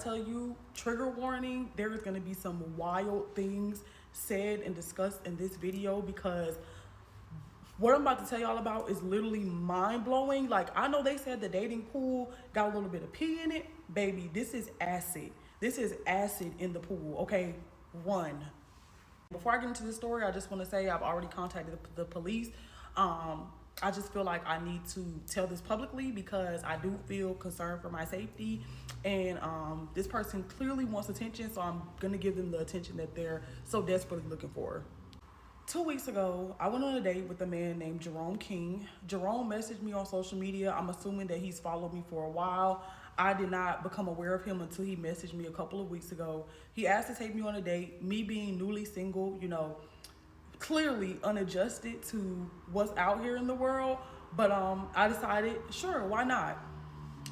tell you, trigger warning, there is going to be some wild things said and discussed in this video, because what I'm about to tell y'all about is literally mind-blowing. Like, I know they said the dating pool got a little bit of pee in it. Baby, this is acid. This is acid in the pool, okay? Run. Before I get into this story, I just want to say I've already contacted the police. I just feel like I need to tell this publicly because I do feel concerned for my safety. And this person clearly wants attention, so I'm going to give them the attention that they're so desperately looking for. 2 weeks ago, I went on a date with a man named Jerome King. Jerome messaged me on social media. I'm assuming that he's followed me for a while. I did not become aware of him until he messaged me a couple of weeks ago. He asked to take me on a date. Me being newly single, you know, clearly unadjusted to what's out here in the world. But I decided, sure, why not?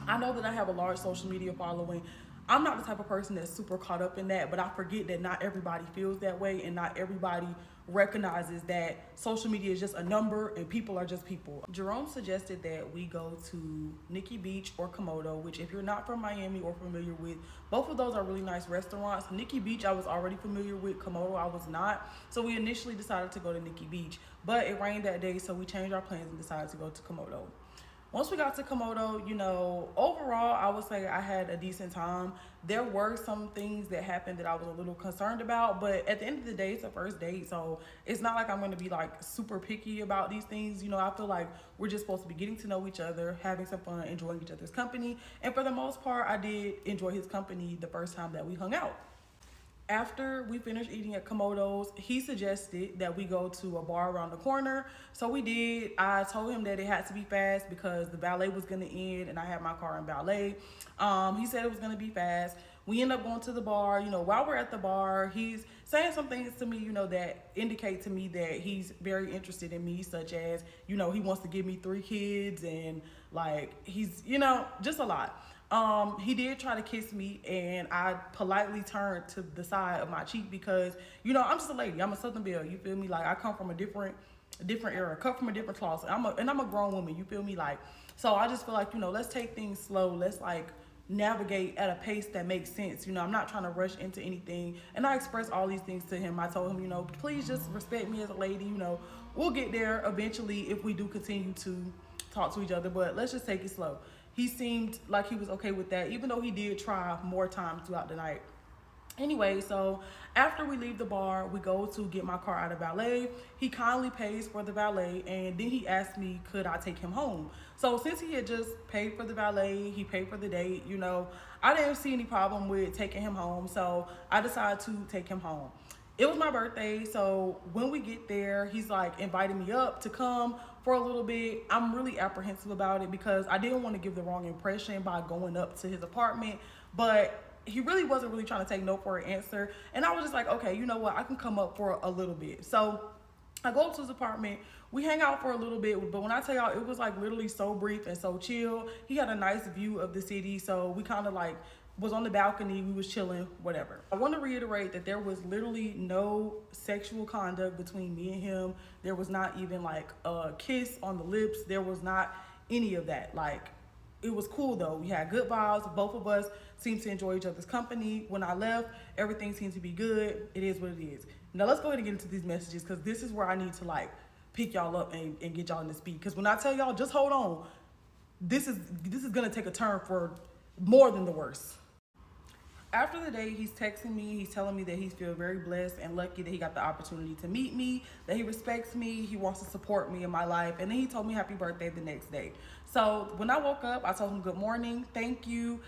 I know that I have a large social media following. I'm not the type of person that's super caught up in that, but I forget that not everybody feels that way and not everybody recognizes that social media is just a number and people are just people. Jerome suggested that we go to Nikki Beach or Komodo, which if you're not from Miami or familiar with, both of those are really nice restaurants. Nikki Beach I was already familiar with, Komodo I was not. So we initially decided to go to Nikki Beach, but it rained that day, so we changed our plans and decided to go to Komodo. Once we got to Komodo, you know, overall, I would say I had a decent time. There were some things that happened that I was a little concerned about, but at the end of the day, it's a first date, so it's not like I'm going to be like super picky about these things. You know, I feel like we're just supposed to be getting to know each other, having some fun, enjoying each other's company, and for the most part, I did enjoy his company the first time that we hung out. After we finished eating at Komodo's, he suggested that we go to a bar around the corner. So we did. I told him that it had to be fast because the valet was going to end and I had my car in valet. He said it was going to be fast. We end up going to the bar. You know, while we're at the bar, he's saying some things to me, you know, that indicate to me that he's very interested in me, such as, you know, he wants to give me 3 kids and like he's, you know, just a lot. He did try to kiss me and I politely turned to the side of my cheek because, you know, I'm just a lady. I'm a Southern Belle, you feel me? Like I come from a different era, cut from a different cloth. I'm a grown woman, you feel me? Like, so I just feel like, you know, let's take things slow. Let's like navigate at a pace that makes sense. You know, I'm not trying to rush into anything. And I expressed all these things to him. I told him, you know, please just respect me as a lady. You know, we'll get there eventually if we do continue to talk to each other, but let's just take it slow. He seemed like he was okay with that, even though he did try more times throughout the night. Anyway, so after we leave the bar, we go to get my car out of valet. He kindly pays for the valet, and then he asked me, could I take him home? So since he had just paid for the valet, he paid for the date, you know, I didn't see any problem with taking him home, so I decided to take him home. It was my birthday, so when we get there, he's like inviting me up to come for a little bit. I'm really apprehensive about it because I didn't want to give the wrong impression by going up to his apartment, but he really wasn't really trying to take no for an answer. And I was just like, okay, you know what? I can come up for a little bit. So I go up to his apartment. We hang out for a little bit, but when I tell y'all, it was like literally so brief and so chill. He had a nice view of the city, so we kind of like was on the balcony, we was chilling, whatever. I want to reiterate that there was literally no sexual conduct between me and him. There was not even like a kiss on the lips. There was not any of that. Like, it was cool though. We had good vibes. Both of us seemed to enjoy each other's company. When I left, everything seemed to be good. It is what it is. Now let's go ahead and get into these messages because this is where I need to like pick y'all up and get y'all in the speed. Because when I tell y'all, just hold on, this is gonna take a turn for more than the worst. After the date, he's texting me, he's telling me that he feels very blessed and lucky that he got the opportunity to meet me, that he respects me, he wants to support me in my life, and then he told me happy birthday the next day. So when I woke up, I told him good morning, thank you.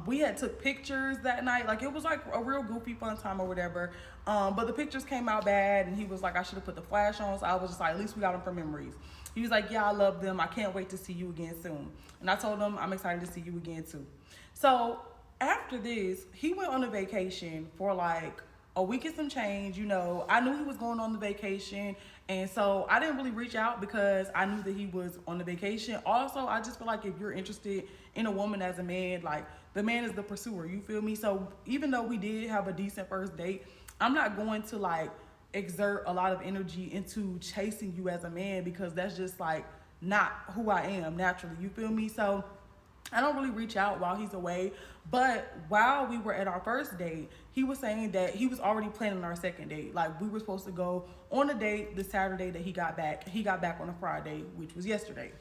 We had took pictures that night, like it was like a real goofy fun time or whatever, but the pictures came out bad and he was like, I should have put the flash on, so I was just like, at least we got them for memories. He was like, yeah, I love them, I can't wait to see you again soon. And I told him I'm excited to see you again too. So after this, he went on a vacation for like a week and some change. You know, I knew he was going on the vacation, and so I didn't really reach out because I knew that he was on the vacation. Also, I just feel like if you're interested in a woman as a man, like the man is the pursuer, you feel me? So even though we did have a decent first date, I'm not going to like exert a lot of energy into chasing you as a man because that's just like not who I am naturally, you feel me? So I don't really reach out while he's away, but while we were at our first date, he was saying that he was already planning our second date. Like, we were supposed to go on a date the Saturday that he got back. He got back on a Friday, which was yesterday.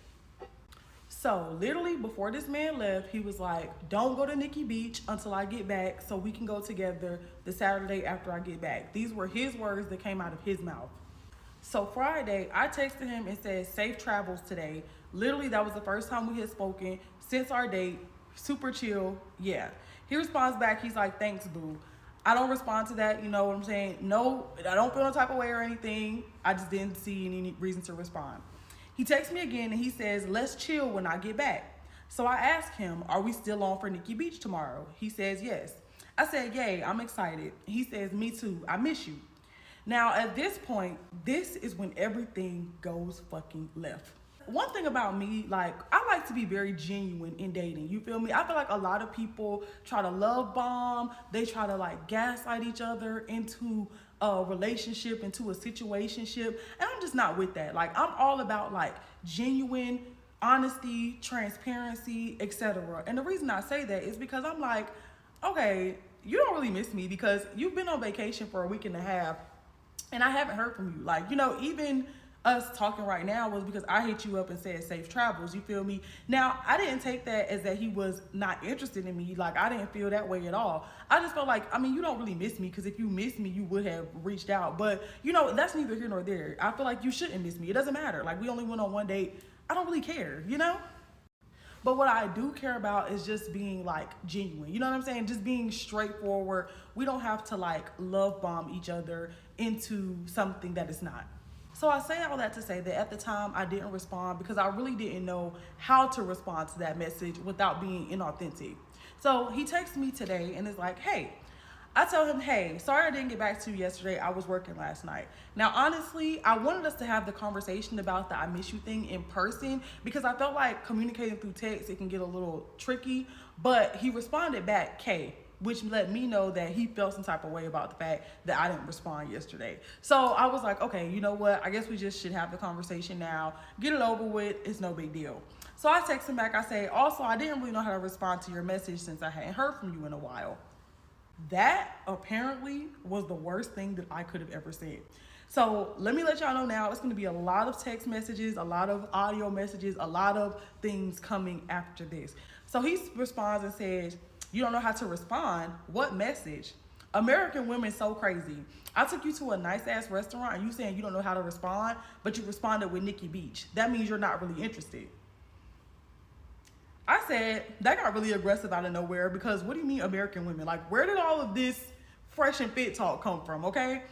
So literally before this man left, he was like, don't go to Nikki Beach until I get back so we can go together the Saturday after I get back. These were his words that came out of his mouth. So Friday, I texted him and said, safe travels today. Literally, that was the first time we had spoken since our date. Super chill, yeah. He responds back, he's like, thanks, boo. I don't respond to that, you know what I'm saying? No, I don't feel no type of way or anything. I just didn't see any reason to respond. He texts me again and he says, let's chill when I get back. So I asked him, are we still on for Nikki Beach tomorrow? He says, yes. I said, yay, I'm excited. He says, me too, I miss you. Now, at this point, this is when everything goes fucking left. One thing about me, like, I like to be very genuine in dating. You feel me? I feel like a lot of people try to love bomb. They try to like gaslight each other into a relationship, into a situationship. And I'm just not with that. Like, I'm all about like genuine honesty, transparency, etc. And the reason I say that is because I'm like, okay, you don't really miss me because you've been on vacation for a week and a half and I haven't heard from you. Like, you know, even us talking right now was because I hit you up and said safe travels, you feel me? Now, I didn't take that as that he was not interested in me. Like, I didn't feel that way at all. I just felt like, I mean, you don't really miss me because if you miss me, you would have reached out. But, you know, that's neither here nor there. I feel like you shouldn't miss me. It doesn't matter. Like, we only went on one date. I don't really care, you know? But what I do care about is just being like genuine. You know what I'm saying? Just being straightforward. We don't have to like love bomb each other into something that is not. So I say all that to say that at the time I didn't respond because I really didn't know how to respond to that message without being inauthentic. So he texts me today and is like, hey, I tell him, hey, sorry I didn't get back to you yesterday. I was working last night. Now, honestly, I wanted us to have the conversation about the I miss you thing in person because I felt like communicating through text, it can get a little tricky. But he responded back, K, which let me know that he felt some type of way about the fact that I didn't respond yesterday. So I was like, okay, you know what? I guess we just should have the conversation now. Get it over with. It's no big deal. So I text him back. I say, also, I didn't really know how to respond to your message since I hadn't heard from you in a while. That apparently was the worst thing that I could have ever said. So let me let y'all know now, it's gonna be a lot of text messages, a lot of audio messages, a lot of things coming after this. So he responds and says, you don't know how to respond? What message? American women so crazy. I took you to a nice ass restaurant and you saying you don't know how to respond, but you responded with Nikki Beach. That means you're not really interested. I said, that got really aggressive out of nowhere because what do you mean American women? Like, where did all of this fresh and fit talk come from, okay?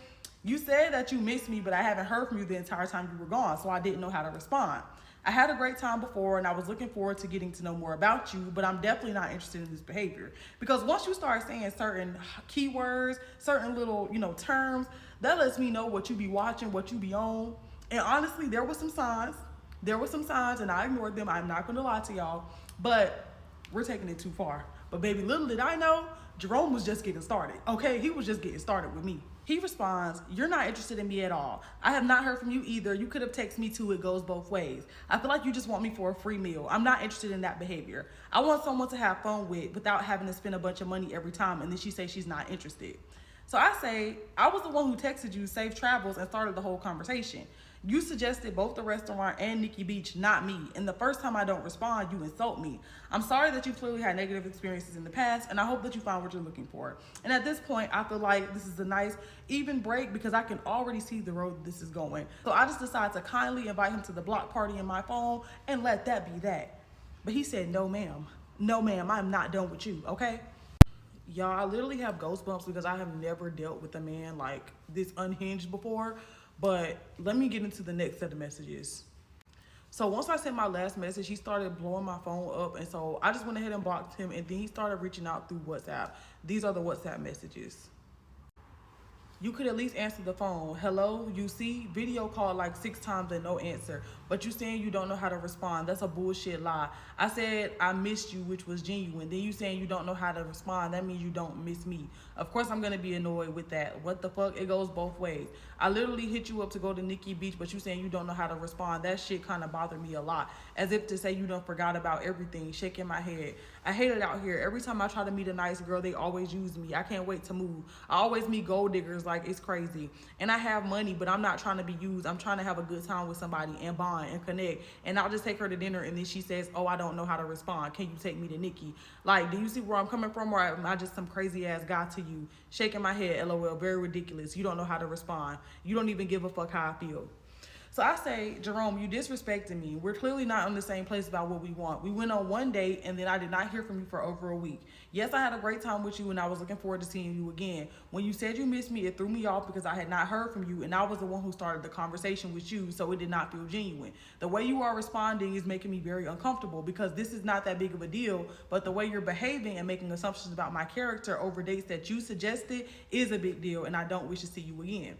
You said that you missed me, but I haven't heard from you the entire time you were gone, so I didn't know how to respond. I had a great time before and I was looking forward to getting to know more about you, but I'm definitely not interested in this behavior. Because once you start saying certain keywords, certain little, you know, terms, that lets me know what you be watching, what you be on. And honestly, there were some signs. There were some signs and I ignored them. I'm not gonna lie to y'all. But we're taking it too far. But baby, little did I know, Jerome was just getting started, okay? He was just getting started with me. He responds, you're not interested in me at all. I have not heard from you either. You could have texted me too. It goes both ways. I feel like you just want me for a free meal. I'm not interested in that behavior. I want someone to have fun with without having to spend a bunch of money every time. And then she says she's not interested. So I say, I was the one who texted you safe travels and started the whole conversation. You suggested both the restaurant and Nikki Beach, not me. And the first time I don't respond, you insult me. I'm sorry that you clearly had negative experiences in the past, and I hope that you find what you're looking for. And at this point, I feel like this is a nice, even break because I can already see the road this is going. So I just decided to kindly invite him to the block party in my phone and let that be that. But he said, no, ma'am. No, ma'am, I'm not done with you, okay? Y'all, I literally have ghost bumps because I have never dealt with a man like this unhinged before. But let me get into the next set of messages. So once I sent my last message, he started blowing my phone up. And so I just went ahead and blocked him. And then he started reaching out through WhatsApp. These are the WhatsApp messages. You could at least answer the phone. Hello, you see, video call like 6 times and no answer. But you saying you don't know how to respond. That's a bullshit lie. I said I missed you, which was genuine. Then you saying you don't know how to respond. That means you don't miss me. Of course I'm gonna be annoyed with that. What the fuck? It goes both ways. I literally hit you up to go to Nikki Beach, but you saying you don't know how to respond. That shit kind of bothered me a lot. As if to say you done forgot about everything. Shaking my head. I hate it out here. Every time I try to meet a nice girl, they always use me. I can't wait to move. I always meet gold diggers like it's crazy. And I have money, but I'm not trying to be used. I'm trying to have a good time with somebody and bond and connect. And I'll just take her to dinner and then she says, oh, I don't know how to respond. Can you take me to Nikki? Like, do you see where I'm coming from? Or am I just some crazy ass guy to you? Shaking my head, LOL, very ridiculous. You don't know how to respond. You don't even give a fuck how I feel. So I say, Jerome, you disrespecting me. We're clearly not on the same place about what we want. We went on one date and then I did not hear from you for over a week. Yes, I had a great time with you and I was looking forward to seeing you again. When you said you missed me, it threw me off because I had not heard from you and I was the one who started the conversation with you, so it did not feel genuine. The way you are responding is making me very uncomfortable because this is not that big of a deal, but the way you're behaving and making assumptions about my character over dates that you suggested is a big deal and I don't wish to see you again.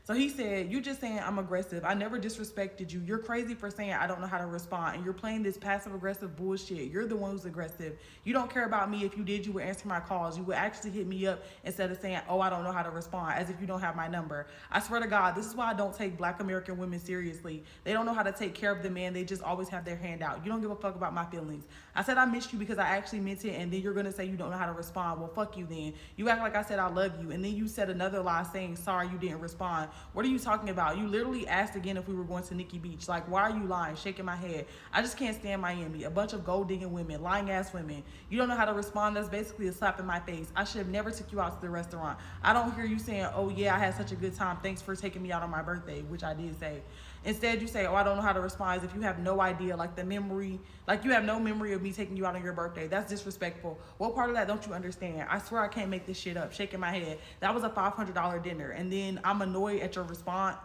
So he said, you just saying I'm aggressive. I never disrespected you. You're crazy for saying I don't know how to respond. And you're playing this passive aggressive bullshit. You're the one who's aggressive. You don't care about me. If you did, you would answer my calls. You would actually hit me up instead of saying, oh, I don't know how to respond, as if you don't have my number. I swear to God, this is why I don't take Black American women seriously. They don't know how to take care of the man. They just always have their hand out. You don't give a fuck about my feelings. I said I missed you because I actually meant it, and then you're going to say you don't know how to respond. Well, fuck you then. You act like I said I love you, and then you said another lie saying, sorry, you didn't respond. What are you talking about? You literally asked again if we were going to Nikki Beach. Like, why are you lying? Shaking my head. I just can't stand Miami. A bunch of gold digging women, lying ass women. You don't know how to respond. That's basically a slap in my face. I should have never took you out to the restaurant. I don't hear you saying, oh yeah, I had such a good time. Thanks for taking me out on my birthday, which I did say. Instead, you say, oh, I don't know how to respond, as if you have no idea, like the memory, like you have no memory of me taking you out on your birthday. That's disrespectful. What part of that don't you understand? I swear I can't make this shit up. Shaking my head. That was a $500 dinner. And then I'm annoyed at your response.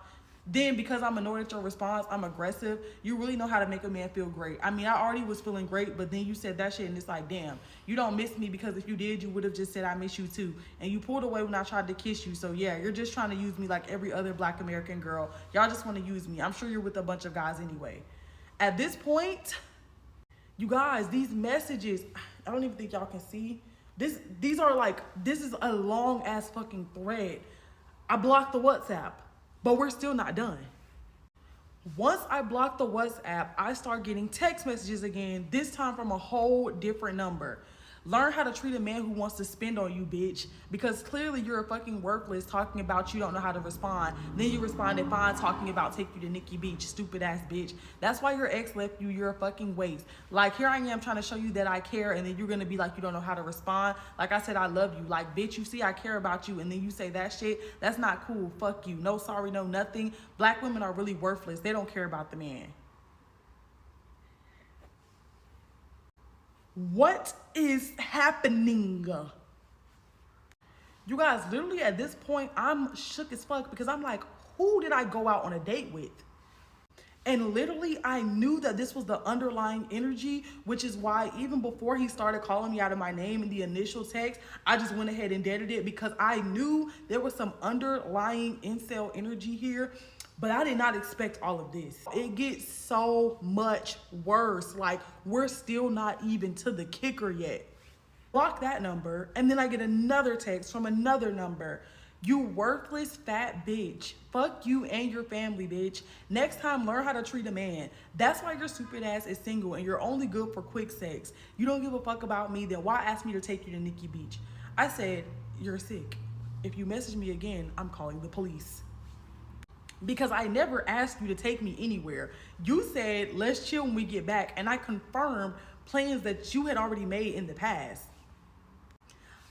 Then because I'm annoyed at your response, I'm aggressive. You really know how to make a man feel great. I mean, I already was feeling great, but then you said that shit and it's like, damn, you don't miss me, because if you did, you would have just said I miss you too. And you pulled away when I tried to kiss you. So yeah, you're just trying to use me like every other Black American girl. Y'all just want to use me. I'm sure you're with a bunch of guys anyway. At this point, you guys, these messages, I don't even think y'all can see. These are like, this is a long ass fucking thread. I blocked the WhatsApp. But we're still not done. Once I block the WhatsApp, I start getting text messages again, this time from a whole different number. Learn how to treat a man who wants to spend on you, bitch. Because clearly you're a fucking worthless talking about you don't know how to respond. Then you responded fine talking about take you to Nikki Beach, stupid ass bitch. That's why your ex left you. You're a fucking waste. Like, here I am trying to show you that I care, and then you're gonna be like you don't know how to respond. Like I said, I love you. Like, bitch, you see I care about you, and then you say that shit. That's not cool. Fuck you. No sorry, no nothing. Black women are really worthless. They don't care about the man. What is happening? You guys, literally at this point, I'm shook as fuck because I'm like, who did I go out on a date with? And literally, I knew that this was the underlying energy, which is why even before he started calling me out of my name in the initial text, I just went ahead and deaded it because I knew there was some underlying incel energy here. But I did not expect all of this. It gets so much worse. Like, we're still not even to the kicker yet. Block that number, and then I get another text from another number. You worthless fat bitch. Fuck you and your family, bitch. Next time, learn how to treat a man. That's why your stupid ass is single and you're only good for quick sex. You don't give a fuck about me, then why ask me to take you to Nikki Beach? I said, you're sick. If you message me again, I'm calling the police. Because I never asked you to take me anywhere. You said, let's chill when we get back. And I confirmed plans that you had already made in the past.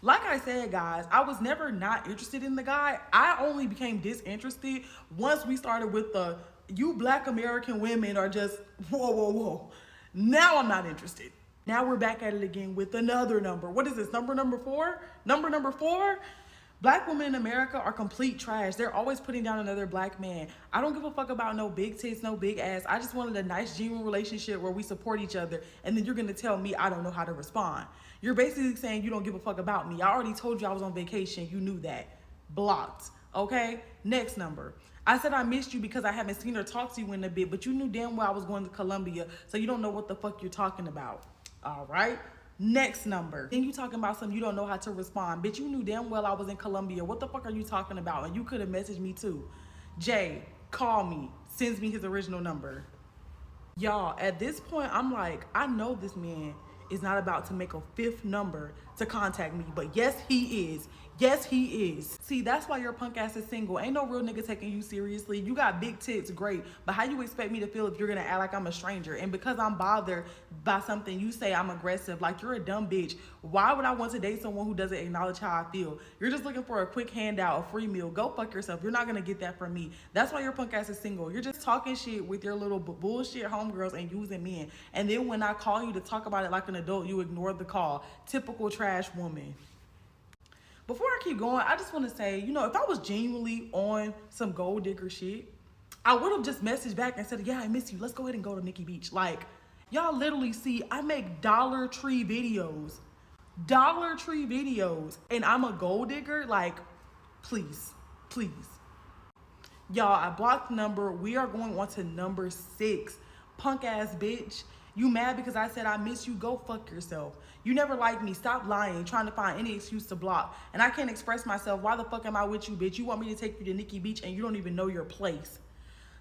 Like I said, guys, I was never not interested in the guy. I only became disinterested once we started with the, you Black American women are just, whoa, whoa, whoa. Now I'm not interested. Now we're back at it again with another number. What is this, number 4? Number 4? Black women in America are complete trash. They're always putting down another Black man. I don't give a fuck about no big tits, no big ass. I just wanted a nice, genuine relationship where we support each other. And then you're going to tell me I don't know how to respond. You're basically saying you don't give a fuck about me. I already told you I was on vacation. You knew that. Blocked. Okay, next number. I said I missed you because I haven't seen or talked to you in a bit, but you knew damn well I was going to Colombia, so you don't know what the fuck you're talking about. All right. Next number. Then you talking about something you don't know how to respond. Bitch, you knew damn well I was in Colombia. What the fuck are you talking about? And you could have messaged me too. Jay, call me. Sends me his original number. Y'all, at this point, I'm like, I know this man is not about to make a fifth number to contact me, but yes, he is. Yes, he is. See, that's why your punk ass is single. Ain't no real nigga taking you seriously. You got big tits, great. But how you expect me to feel if you're gonna act like I'm a stranger? And because I'm bothered by something, you say I'm aggressive. Like, you're a dumb bitch. Why would I want to date someone who doesn't acknowledge how I feel? You're just looking for a quick handout, a free meal. Go fuck yourself. You're not gonna get that from me. That's why your punk ass is single. You're just talking shit with your little bullshit homegirls and using men. And then when I call you to talk about it like an adult, you ignore the call. Typical trash woman. Before I keep going, I just want to say, you know, if I was genuinely on some gold digger shit, I would have just messaged back and said, yeah, I miss you. Let's go ahead and go to Nikki Beach. Like, y'all literally see, I make Dollar Tree videos. Dollar Tree videos. And I'm a gold digger? Like, please, please. Y'all, I blocked the number. We are going on to number 6. Punk ass bitch. You mad because I said I miss you? Go fuck yourself. You never liked me. Stop lying, trying to find any excuse to block. And I can't express myself. Why the fuck am I with you, bitch? You want me to take you to Nikki Beach and you don't even know your place.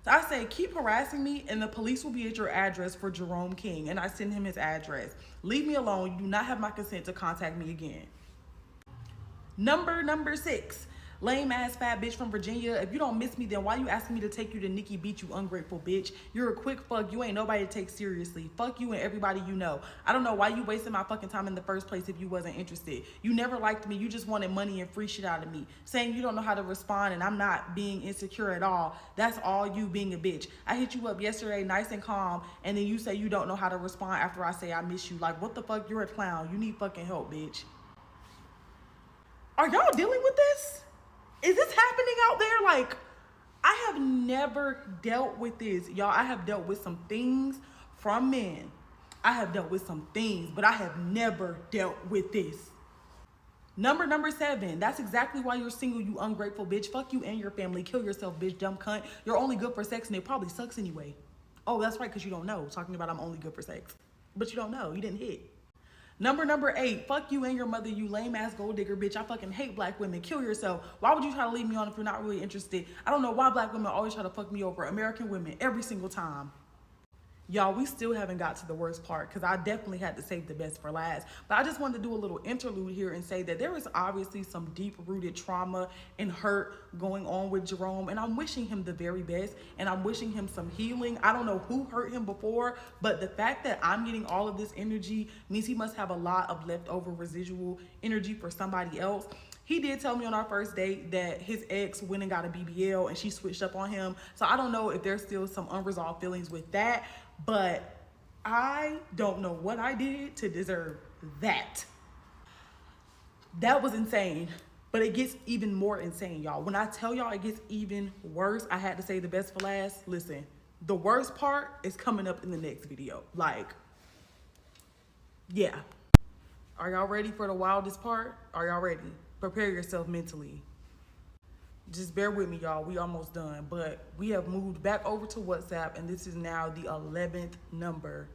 So I say, keep harassing me and the police will be at your address for Jerome King. And I send him his address. Leave me alone. You do not have my consent to contact me again. Number 6. Lame ass fat bitch from Virginia. If you don't miss me, then why you asking me to take you to Nikki Beach, you ungrateful bitch? You're a quick fuck. You ain't nobody to take seriously. Fuck you and everybody you know. I don't know why you wasted my fucking time in the first place if you wasn't interested. You never liked me. You just wanted money and free shit out of me. Saying you don't know how to respond and I'm not being insecure at all. That's all you being a bitch. I hit you up yesterday nice and calm and then you say you don't know how to respond after I say I miss you. Like, what the fuck? You're a clown. You need fucking help, bitch. Are y'all dealing with this? Is this happening out there? Like, I have never dealt with this. Y'all, I have dealt with some things from men. I have dealt with some things, but I have never dealt with this. Number 7. That's exactly why you're single, you ungrateful bitch. Fuck you and your family. Kill yourself, bitch, dumb cunt. You're only good for sex and it probably sucks anyway. Oh, that's right, because you don't know. Talking about I'm only good for sex. But you don't know. You didn't hit. Number 8, fuck you and your mother, you lame ass gold digger bitch. I fucking hate black women. Kill yourself. Why would you try to leave me on if you're not really interested? I don't know why black women always try to fuck me over. American women, every single time. Y'all, we still haven't got to the worst part because I definitely had to save the best for last. But I just wanted to do a little interlude here and say that there is obviously some deep-rooted trauma and hurt going on with Jerome. And I'm wishing him the very best. And I'm wishing him some healing. I don't know who hurt him before, but the fact that I'm getting all of this energy means he must have a lot of leftover residual energy for somebody else. He did tell me on our first date that his ex went and got a BBL and she switched up on him. So I don't know if there's still some unresolved feelings with that, but I don't know what I did to deserve that. That was insane, but it gets even more insane, y'all. When I tell y'all it gets even worse, I had to say the best for last. Listen, the worst part is coming up in the next video. Like, yeah. Are y'all ready for the wildest part? Are y'all ready? Prepare yourself mentally. Just bear with me, y'all. We almost done, but we have moved back over to WhatsApp, and this is now the 11th number.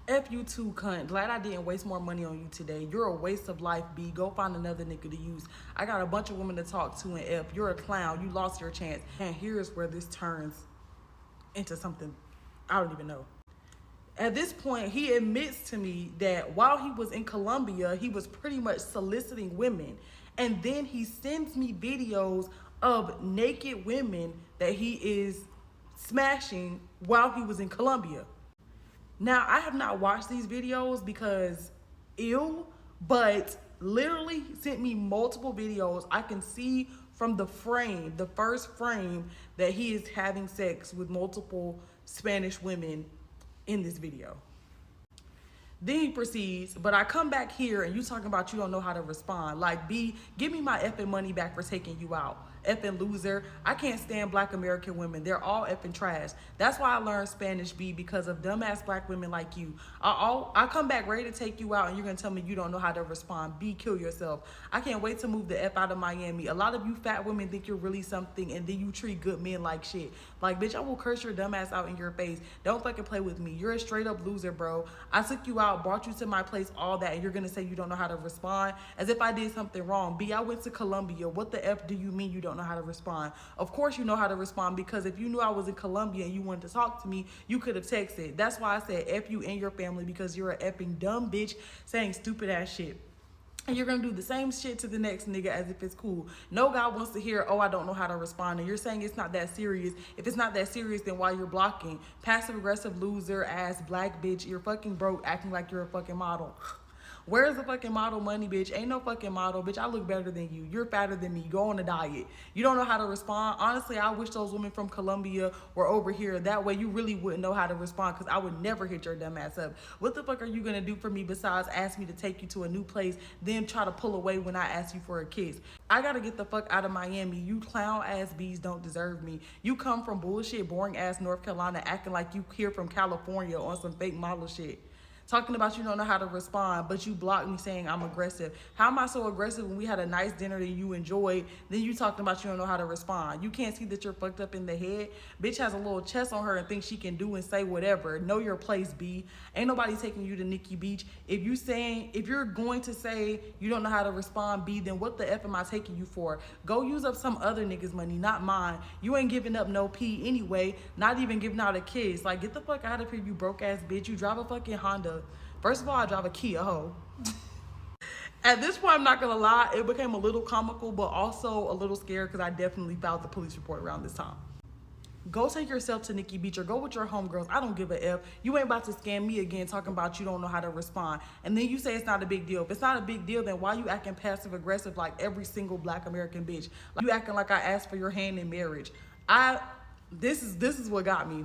F you too, cunt. Glad I didn't waste more money on you today. You're a waste of life, B. Go find another nigga to use. I got a bunch of women to talk to, and F, you're a clown. You lost your chance. And here's where this turns into something I don't even know. At this point, he admits to me that while he was in Colombia, he was pretty much soliciting women. And then he sends me videos of naked women that he is smashing while he was in Colombia. Now, I have not watched these videos because ew, but literally sent me multiple videos. I can see from the frame, the first frame, that he is having sex with multiple Spanish women in this video. Then he proceeds, but I come back here and you talking about you don't know how to respond. Like, B, give me my effing money back for taking you out. effing loser. I can't stand black American women. They're all effing trash. That's why I learned Spanish, B, because of dumbass black women like you. I come back ready to take you out and you're gonna tell me you don't know how to respond. B, kill yourself. I can't wait to move the F out of Miami. A lot of you fat women think you're really something and then you treat good men like shit. Like, bitch, I will curse your dumb ass out in your face. Don't fucking play with me. You're a straight up loser, bro. I took you out, brought you to my place, all that, and you're gonna say you don't know how to respond as if I did something wrong. B, I went to Colombia. What the F do you mean you don't know how to respond? Of course you know how to respond, because if you knew I was in Colombia and you wanted to talk to me, you could have texted. That's why I said F you and your family, because you're a effing dumb bitch saying stupid ass shit. And you're gonna do the same shit to the next nigga as if it's cool. No guy wants to hear, oh, I don't know how to respond. And you're saying it's not that serious. If it's not that serious, then why you're blocking? Passive aggressive loser ass black bitch. You're fucking broke, acting like you're a fucking model. Where's the fucking model money, bitch? Ain't no fucking model, bitch. I look better than you. You're fatter than me. Go on a diet. You don't know how to respond. Honestly, I wish those women from Colombia were over here. That way you really wouldn't know how to respond, because I would never hit your dumb ass up. What the fuck are you gonna do for me besides ask me to take you to a new place, then try to pull away when I ask you for a kiss? I gotta get the fuck out of Miami. You clown ass bees don't deserve me. You come from bullshit, boring ass North Carolina acting like you here from California on some fake model shit. Talking about you don't know how to respond, but you blocked me saying I'm aggressive. How am I so aggressive when we had a nice dinner that you enjoyed? Then you talking about you don't know how to respond. You can't see that you're fucked up in the head. Bitch has a little chest on her and thinks she can do and say whatever. Know your place, B. Ain't nobody taking you to Nikki Beach. If you're going to say you don't know how to respond, B, then what the F am I taking you for? Go use up some other nigga's money, not mine. You ain't giving up no P anyway, not even giving out a kiss. Like, get the fuck out of here, you broke ass bitch. You drive a fucking Honda. First of all, I drive a Kia, ho. At this point, I'm not gonna lie, it became a little comical, but also a little scared, because I definitely filed the police report around this time. Go take yourself to Nikki Beach or go with your homegirls. I don't give a F. You ain't about to scam me again talking about you don't know how to respond. And then you say it's not a big deal. If it's not a big deal, then why you acting passive aggressive like every single black American bitch? Like, you acting like I asked for your hand in marriage. This is what got me.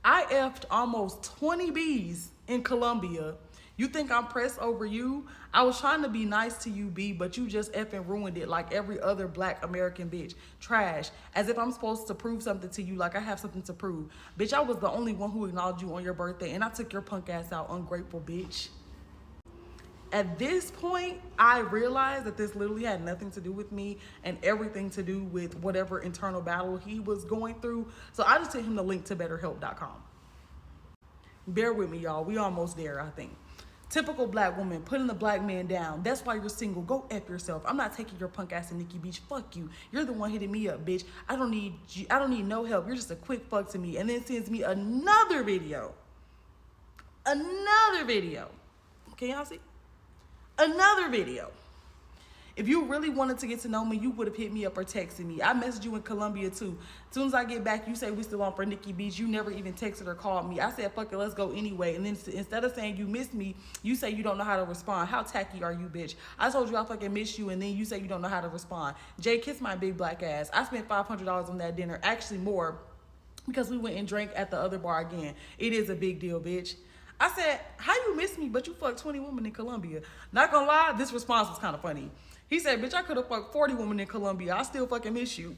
I effed almost 20 B's in Colombia. You think I'm pressed over you? I was trying to be nice to you, B, but you just effing ruined it like every other black American bitch. Trash. As if I'm supposed to prove something to you, like I have something to prove. Bitch, I was the only one who acknowledged you on your birthday, and I took your punk ass out, ungrateful bitch. At this point, I realized that this literally had nothing to do with me and everything to do with whatever internal battle he was going through. So I just sent him the link to BetterHelp.com. Bear with me, y'all. We almost there, I think. Typical black woman, putting the black man down. That's why you're single. Go F yourself. I'm not taking your punk ass to Nikki Beach. Fuck you. You're the one hitting me up, bitch. I don't need you. I don't need no help. You're just a quick fuck to me. And then sends me another video. Another video. Can y'all see? Another video. If you really wanted to get to know me, you would have hit me up or texted me. I messaged you in Colombia too. As soon as I get back, you say we still on for Nikki Beach. You never even texted or called me. I said, fuck it, let's go anyway. And then instead of saying you miss me, you say you don't know how to respond. How tacky are you, bitch? I told you I fucking miss you, and then you say you don't know how to respond. Jay, kiss my big black ass. I spent $500 on that dinner. Actually more, because we went and drank at the other bar again. It is a big deal, bitch. I said, how you miss me, but you fucked 20 women in Colombia? Not gonna lie, this response was kind of funny. He said, bitch, I could have fucked 40 women in Colombia. I still fucking miss you.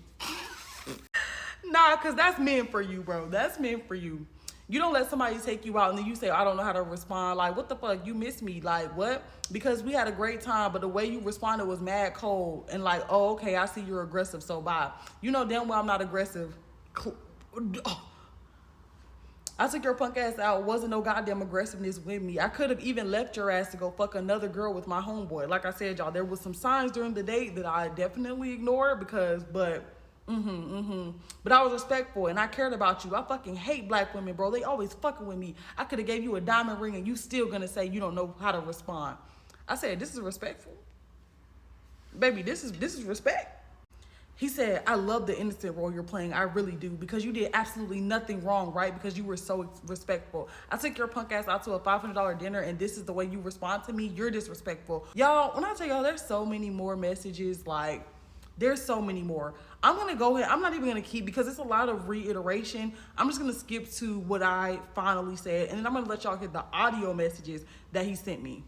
Nah, because that's meant for you, bro. That's meant for you. You don't let somebody take you out and then you say, I don't know how to respond. Like, what the fuck? You miss me. Like, what? Because we had a great time, but the way you responded was mad cold. And like, oh, okay, I see you're aggressive, so bye. You know damn well I'm not aggressive. I took your punk ass out. Wasn't no goddamn aggressiveness with me. I could have even left your ass to go fuck another girl with my homeboy. Like I said, y'all, there was some signs during the date that I definitely ignored because, but I was respectful and I cared about you. I fucking hate black women, bro. They always fucking with me. I could have gave you a diamond ring and you still gonna say you don't know how to respond. I said, this is respectful. Baby, this is respect. He said, I love the innocent role you're playing. I really do, because you did absolutely nothing wrong, right? Because you were so respectful. I took your punk ass out to a $500 dinner and this is the way you respond to me. You're disrespectful. Y'all, when I tell y'all, there's so many more messages, like, there's so many more. I'm gonna go ahead, I'm not even gonna keep, because it's a lot of reiteration. I'm just gonna skip to what I finally said, and then I'm gonna let y'all hear the audio messages that he sent me.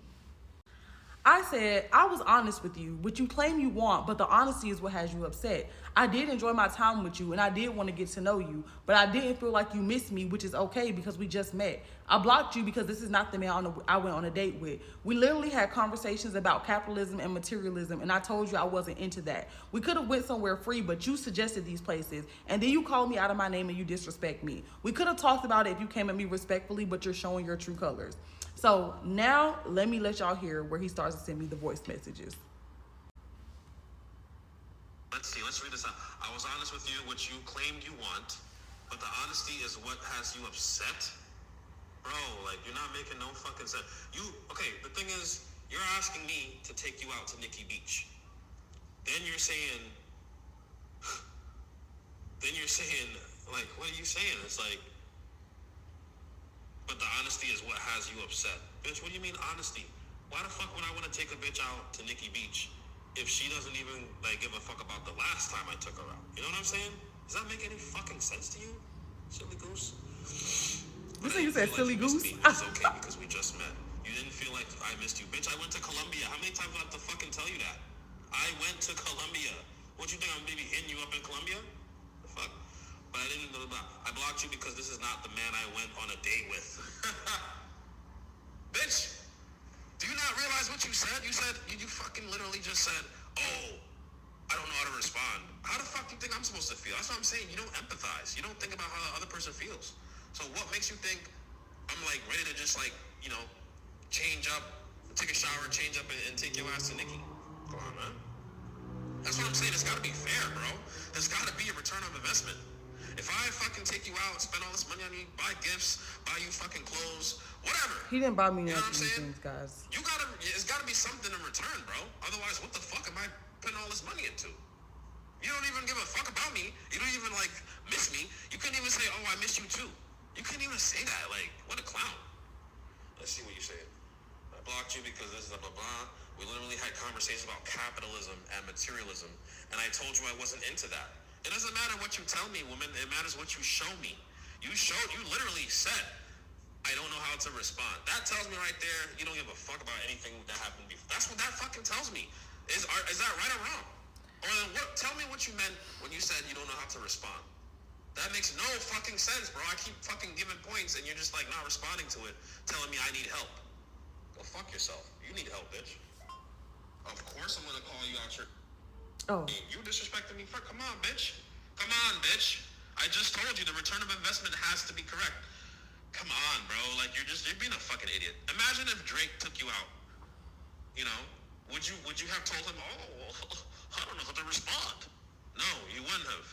I said, I was honest with you, what you claim you want, but the honesty is what has you upset. I did enjoy my time with you and I did want to get to know you, but I didn't feel like you missed me, which is okay because we just met. I blocked you because this is not the man I went on a date with. We literally had conversations about capitalism and materialism, and I told you I wasn't into that. We could have went somewhere free, but you suggested these places, and then you called me out of my name and you disrespect me. We could have talked about it if you came at me respectfully, but you're showing your true colors. So now let me let y'all hear where he starts to send me the voice messages. Let's see, let's read this out. I was honest with you, what you claimed you want, but the honesty is what has you upset? Bro, like, you're not making no fucking sense. Okay, the thing is, you're asking me to take you out to Nikki Beach. Then you're saying, like, what are you saying? It's like, but the honesty is what has you upset. Bitch, what do you mean honesty? Why the fuck would I want to take a bitch out to Nikki Beach if she doesn't even, like, give a fuck about the last time I took her out? You know what I'm saying? Does that make any fucking sense to you? Silly goose? You say you said silly goose? It's okay because we just met. You didn't feel like I missed you. Bitch, I went to Colombia. How many times do I have to fucking tell you that? I went to Colombia. What you think, I'm maybe hitting you up in Colombia? The fuck? But I didn't know about. I blocked you because this is not the man I went on a date with. Bitch, do you not realize what you said? You fucking literally just said, oh, I don't know how to respond. How the fuck do you think I'm supposed to feel? That's what I'm saying. You don't empathize. You don't think about how the other person feels. So what makes you think I'm like ready to just like, you know, change up, take a shower, change up and take your ass to Nikki? Come on, man. That's what I'm saying. It's got to be fair, bro. There's got to be a return on investment. If I fucking take you out, spend all this money on you, buy gifts, buy you fucking clothes, whatever. He didn't buy me you know nothing, things, guys. It's gotta be something in return, bro. Otherwise, what the fuck am I putting all this money into? You don't even give a fuck about me. You don't even like miss me. You couldn't even say, oh, I miss you too. You couldn't even say that. Like, what a clown. Let's see what you say. I blocked you because this is blah, blah, blah. We literally had conversations about capitalism and materialism, and I told you I wasn't into that. It doesn't matter what you tell me, woman. It matters what you show me. You literally said, I don't know how to respond. That tells me right there, you don't give a fuck about anything that happened before. That's what that fucking tells me. Is that right or wrong? Or then tell me what you meant when you said you don't know how to respond. That makes no fucking sense, bro. I keep fucking giving points and you're just like not responding to it, telling me I need help. Go fuck yourself. You need help, bitch. Of course I'm gonna call you out your... Oh. You disrespected me. Come on, bitch. Come on, bitch. I just told you the return of investment has to be correct. Come on, bro. Like you're being a fucking idiot. Imagine if Drake took you out. You know, would you have told him, oh, I don't know how to respond? No, you wouldn't have.